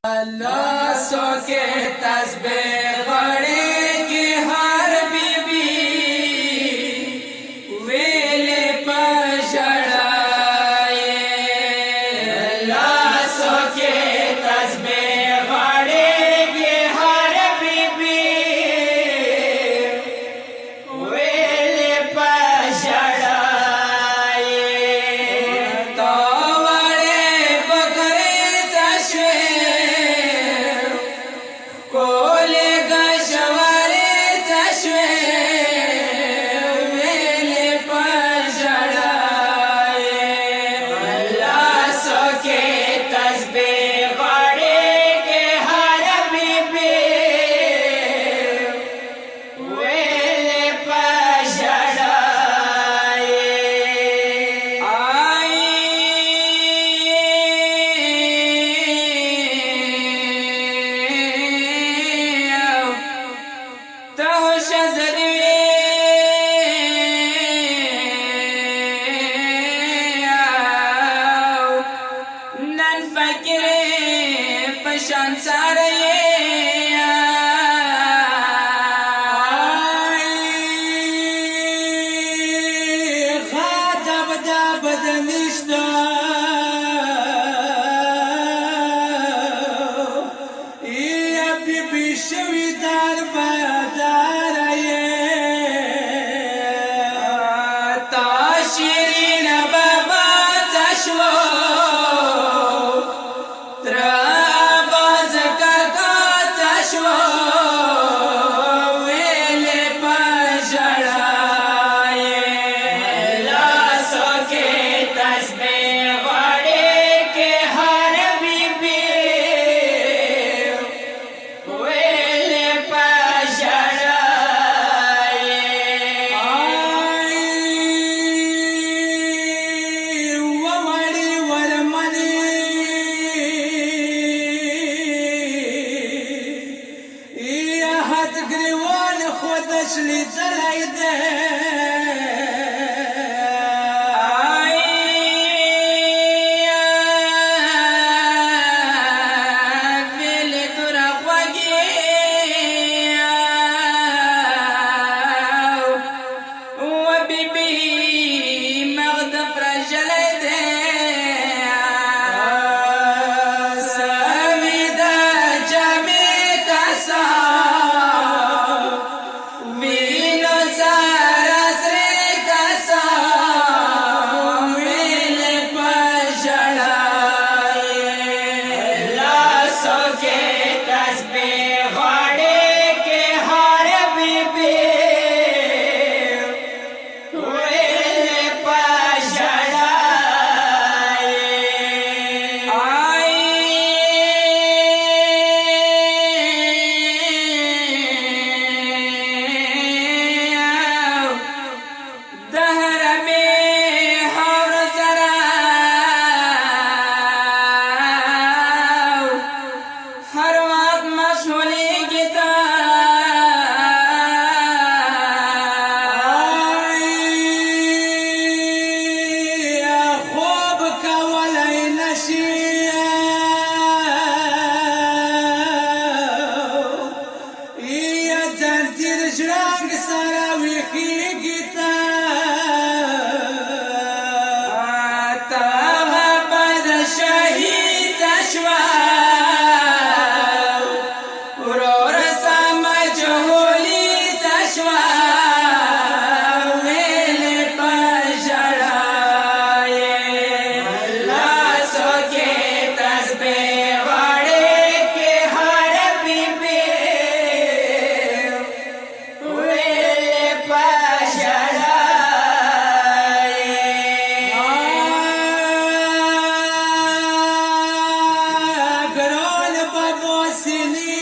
लाशों के तस्बीह पढ़ेगी हर बीबी वेले पर चढ़ाए। लाशों के तस्बीह पढ़ेगी हर बीबी वेले पर चढ़ाए। तो बड़े बकरे चश्मे कोले गशवारे चश्मे वेले पर चढ़ाए। लाशों के तस्बीह पढ़ेगी हर बीबी वेले पर चढ़ाए। तहो शज़री नन फकीरे पशान सारे غادب دابد نشتا يا بيبي شوي دار بدار تاشيرين بابا تشوو تراباز كاكا تشوو ويلي پجڑائے۔ लाशों के तस्बीह पढ़ेगी हर बीबी वेले पर चढ़ाए। वमड़ी वरमणी हाथ ग्रीवान खुदश लिदलाई दे वेले तुरा ख्वागी و बीबी मगद प्रजल दे सविदा जमी कसा वीनो सारा श्री कसा वेले पर चढ़ाए। लाशों के तस्बीह पढ़ेगी हर बीबी वेले पर चढ़ाए। दहर में हर सरा हर वक्त मशहूरी गीता خوب کولی نشی یا زنجیر جرنگ سره ویخیږي تا تاغه بد شهید شوا ورور سم جهولی شوا ویلې پر چढ़ाए। लाशों के तस्बीह पढ़ेगी हर बीबी वेले पर चढ़ाए। गरोल बबो सिनी